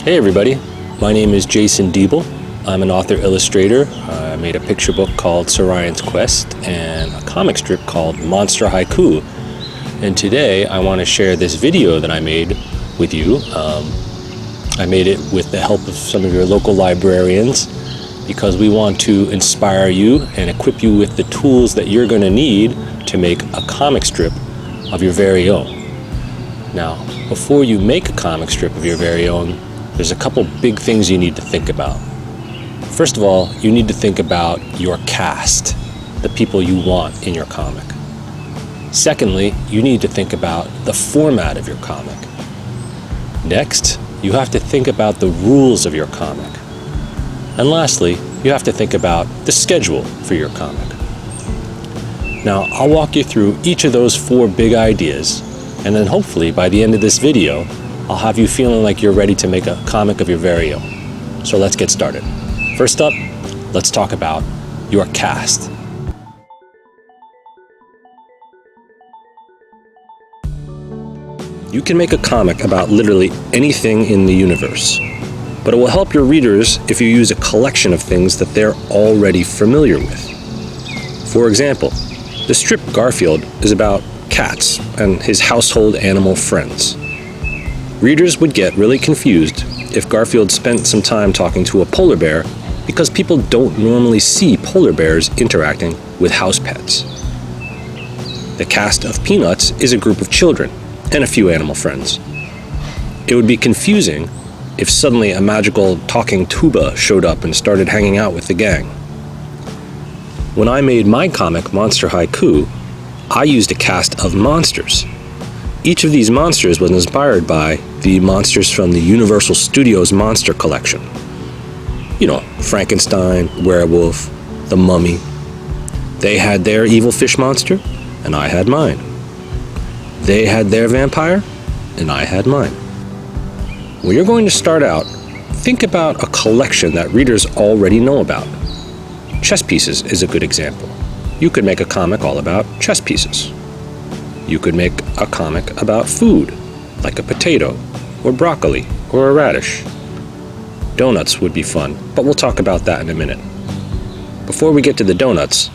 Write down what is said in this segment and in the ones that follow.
Hey everybody, my name is Jason Deeble. I'm an author-illustrator. I made a picture book called Sorion's Quest and a comic strip called Monster Haiku. And today I want to share this video that I made with you. I made it with the help of some of your local librarians because we want to inspire you and equip you with the tools that you're going to need to make a comic strip of your very own. Now, before you make a comic strip of your very own, there's a couple big things you need to think about. First of all, you need to think about your cast, the people you want in your comic. Secondly, you need to think about the format of your comic. Next, you have to think about the rules of your comic. And lastly, you have to think about the schedule for your comic. Now, I'll walk you through each of those four big ideas, and then hopefully by the end of this video, I'll have you feeling like you're ready to make a comic of your very own. So let's get started. First up, let's talk about your cast. You can make a comic about literally anything in the universe, but it will help your readers if you use a collection of things that they're already familiar with. For example, the strip Garfield is about cats and his household animal friends. Readers would get really confused if Garfield spent some time talking to a polar bear because people don't normally see polar bears interacting with house pets. The cast of Peanuts is a group of children and a few animal friends. It would be confusing if suddenly a magical talking tuba showed up and started hanging out with the gang. When I made my comic Monster Haiku, I used a cast of monsters. Each of these monsters was inspired by the monsters from the Universal Studios Monster Collection. You know, Frankenstein, Werewolf, the Mummy. They had their evil fish monster, and I had mine. They had their vampire, and I had mine. When you're going to start out, think about a collection that readers already know about. Chess pieces is a good example. You could make a comic all about chess pieces. You could make a comic about food, like a potato, or broccoli, or a radish. Donuts would be fun, but we'll talk about that in a minute. Before we get to the donuts,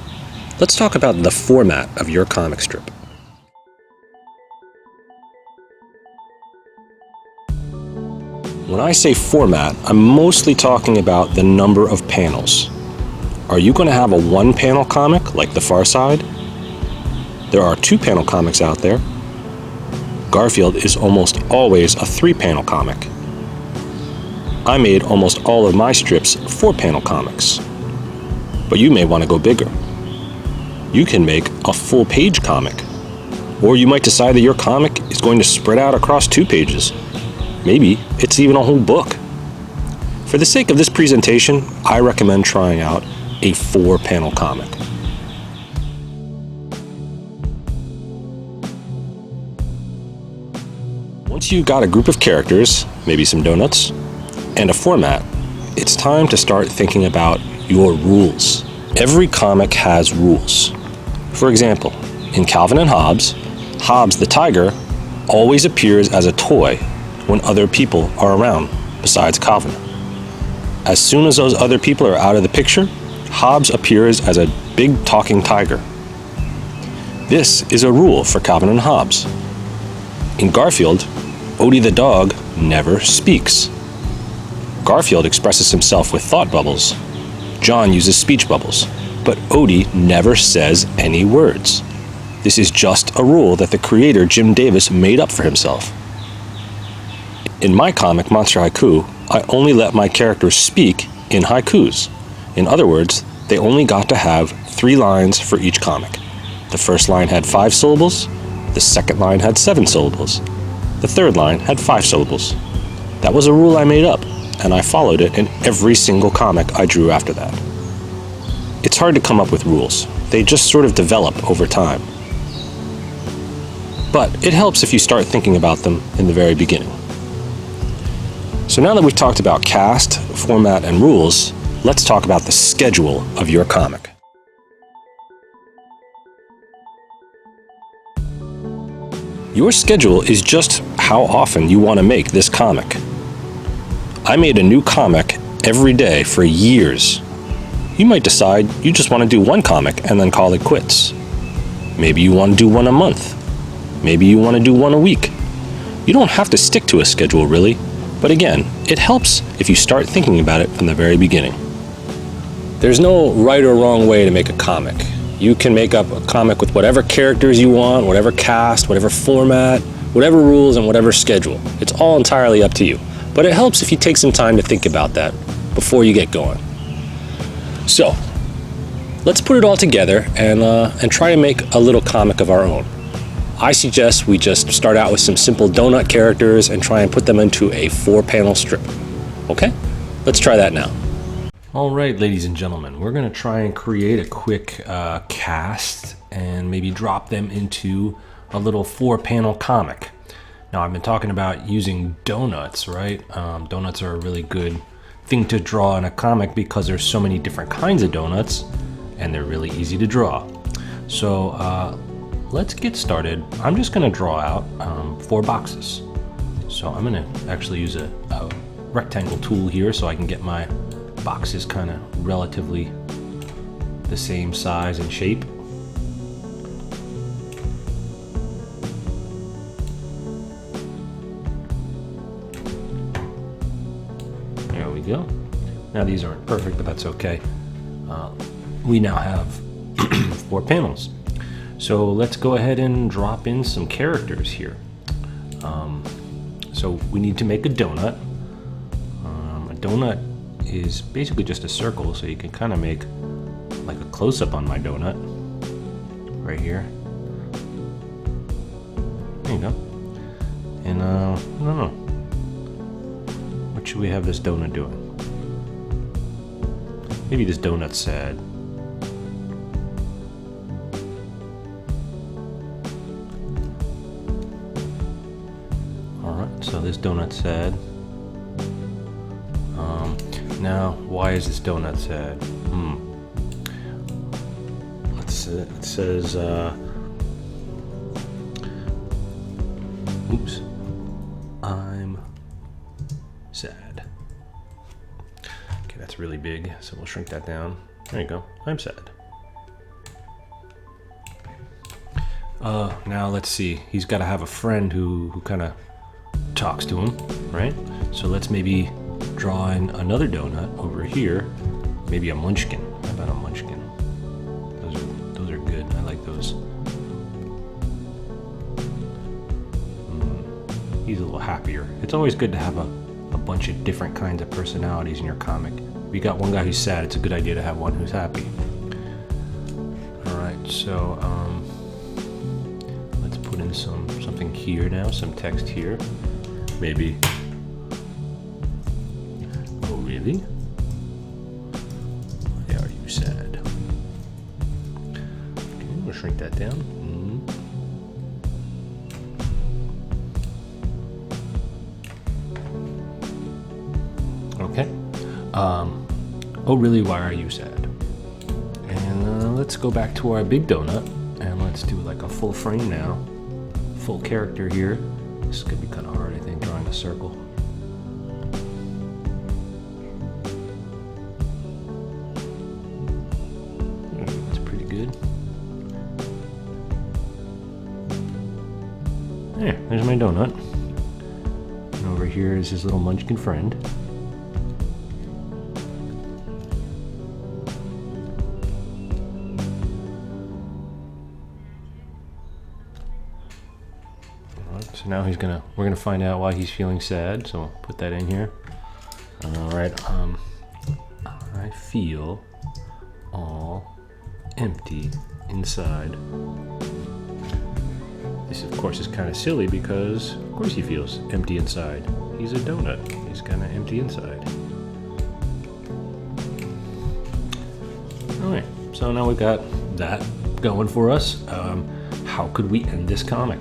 let's talk about the format of your comic strip. When I say format, I'm mostly talking about the number of panels. Are you going to have a one-panel comic, like The Far Side? There are two-panel comics out there. Garfield is almost always a three-panel comic. I made almost all of my strips four-panel comics. But you may want to go bigger. You can make a full-page comic. Or you might decide that your comic is going to spread out across 2 pages. Maybe it's even a whole book. For the sake of this presentation, I recommend trying out a 4-panel comic. Once you've got a group of characters, maybe some donuts, and a format, it's time to start thinking about your rules. Every comic has rules. For example, in Calvin and Hobbes, Hobbes the tiger always appears as a toy when other people are around besides Calvin. As soon as those other people are out of the picture, Hobbes appears as a big talking tiger. This is a rule for Calvin and Hobbes. In Garfield, Odie the dog never speaks. Garfield expresses himself with thought bubbles. John uses speech bubbles, but Odie never says any words. This is just a rule that the creator Jim Davis made up for himself. In my comic, Monster Haiku, I only let my characters speak in haikus. In other words, they only got to have 3 lines for each comic. The first line had 5 syllables, the second line had 7 syllables, the third line had 5 syllables. That was a rule I made up, and I followed it in every single comic I drew after that. It's hard to come up with rules. They just sort of develop over time. But it helps if you start thinking about them in the very beginning. So now that we've talked about cast, format, and rules, let's talk about the schedule of your comic. Your schedule is just how often you want to make this comic. I made a new comic every day for years. You might decide you just want to do one comic and then call it quits. Maybe you want to do one a month. Maybe you want to do one a week. You don't have to stick to a schedule really, but again, it helps if you start thinking about it from the very beginning. There's no right or wrong way to make a comic. You can make up a comic with whatever characters you want, whatever cast, whatever format, whatever rules, and whatever schedule. It's all entirely up to you. But it helps if you take some time to think about that before you get going. So, let's put it all together and try to make a little comic of our own. I suggest we just start out with some simple donut characters and try and put them into a 4-panel strip. Okay? Let's try that now. All right, ladies and gentlemen, we're going to try and create a quick cast and maybe drop them into a little 4-panel comic. Now, I've been talking about using donuts, right? Donuts are a really good thing to draw in a comic because there's so many different kinds of donuts and they're really easy to draw. So let's get started. I'm just going to draw out 4 boxes. So I'm going to actually use a rectangle tool here so I can get my boxes kind of relatively the same size and shape. There we go. Now these aren't perfect, but that's okay. We now have 4 panels. So let's go ahead and drop in some characters here. So we need to make a donut. A donut is basically just a circle, so you can kind of make like a close-up on my donut right here. There you go. And I don't know, what should we have this donut doing? Maybe this donut's sad. Alright, so this donut's sad. Now, why is this donut sad? It says, oops, I'm sad. Okay, that's really big, so we'll shrink that down. There you go, I'm sad. Now let's see, he's got to have a friend who kind of talks to him, right? So let's maybe draw in another donut over here, maybe a munchkin. How about a munchkin? Those are good. I like those. He's a little happier. It's always good to have a bunch of different kinds of personalities in your comic. If you got one guy who's sad, it's a good idea to have one who's happy. All right, so let's put in something here now, some text here, maybe. Really? Why are you sad? Okay, we'll shrink that down. Okay. Oh, really? Why are you sad? And let's go back to our big donut and let's do like a full frame now. Full character here. This is gonna be kind of hard, I think, drawing a circle. There, there's my donut. And over here is his little munchkin friend. Alright, so now we're gonna find out why he's feeling sad, so I'll put that in here. Alright, I feel all empty inside. This, of course, is kind of silly because, of course, he feels empty inside. He's a donut. He's kind of empty inside. Alright, so now we've got that going for us. How could we end this comic?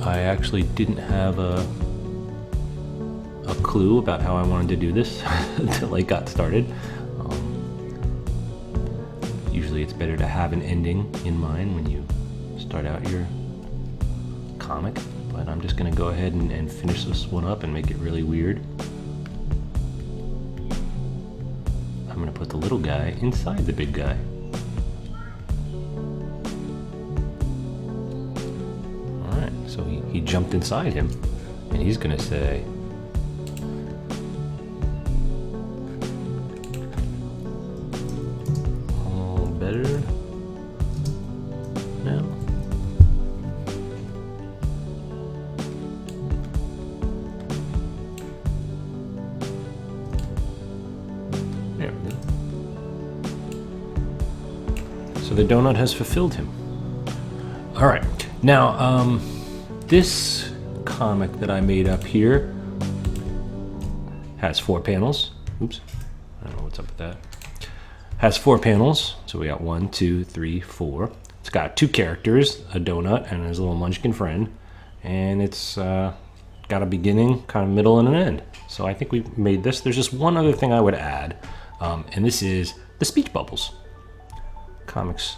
I actually didn't have a clue about how I wanted to do this until I got started. Usually it's better to have an ending in mind when you start out your comic, But I'm just gonna go ahead and finish this one up and make it really weird. I'm gonna put the little guy inside the big guy. Alright, so he jumped inside him, and he's gonna say, all better now. There we go. So the donut has fulfilled him. All right, now this comic that I made up here has 4 panels. Oops, I don't know what's up with that. Has 4 panels, so we got 1, 2, 3, 4. It's got 2 characters, a donut and his little munchkin friend, and it's got a beginning, kind of middle, and an end. So I think we made this. There's just one other thing I would add, and this is the speech bubbles. Comics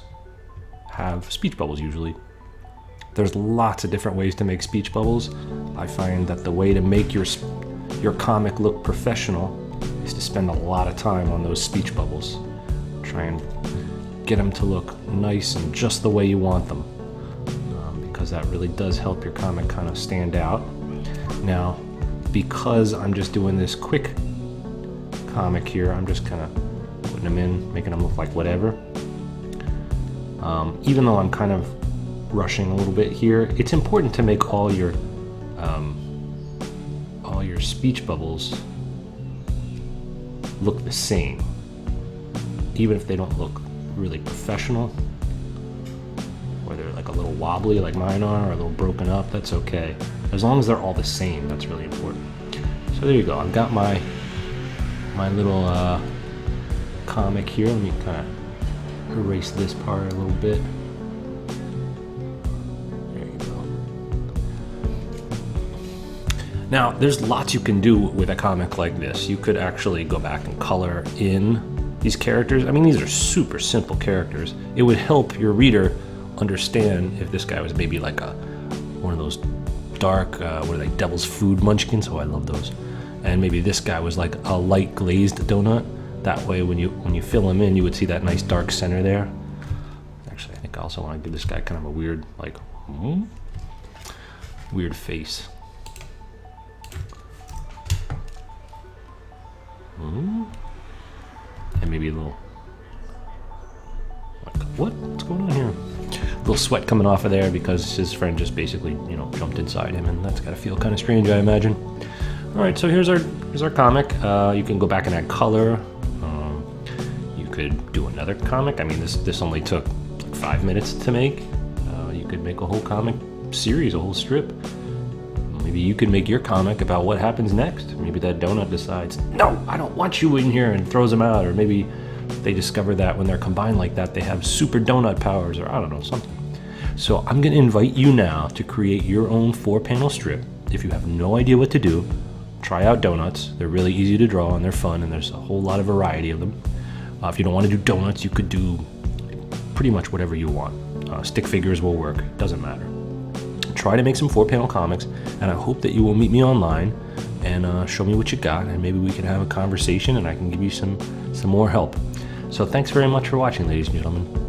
have speech bubbles usually. There's lots of different ways to make speech bubbles. I find that the way to make your comic look professional is to spend a lot of time on those speech bubbles. Try and get them to look nice and just the way you want them, because that really does help your comic kind of stand out. Now, because I'm just doing this quick comic here, I'm just kind of putting them in, making them look like whatever. Even though I'm kind of rushing a little bit here, it's important to make all your speech bubbles look the same, even if they don't look really professional, or they're like a little wobbly like mine are, or a little broken up. That's okay, as long as they're all the same. That's really important. So there you go. I've got my little comic here. Let me kind of erase this part a little bit. Now, there's lots you can do with a comic like this. You could actually go back and color in these characters. I mean, these are super simple characters. It would help your reader understand if this guy was maybe like one of those dark, what are they, devil's food munchkins? Oh, I love those. And maybe this guy was like a light glazed donut. That way, when you fill him in, you would see that nice dark center there. Actually, I think I also want to give this guy kind of a weird, like, weird face. And maybe a little, like, what's going on here? A little sweat coming off of there because his friend just basically, jumped inside him, and that's gotta feel kind of strange, I imagine. All right, so here's our comic. You can go back and add color. You could do another comic. I mean, this only took like 5 minutes to make. You could make a whole comic series, a whole strip. Maybe you can make your comic about what happens next. Maybe that donut decides, no, I don't want you in here, and throws them out. Or maybe they discover that when they're combined like that, they have super donut powers, or I don't know, something. So I'm gonna invite you now to create your own 4-panel strip. If you have no idea what to do, try out donuts. They're really easy to draw and they're fun, and there's a whole lot of variety of them. If you don't want to do donuts, you could do pretty much whatever you want. Stick figures will work, doesn't matter. Try to make some 4-panel comics, and I hope that you will meet me online and show me what you got, and maybe we can have a conversation and I can give you some more help. So thanks very much for watching, ladies and gentlemen.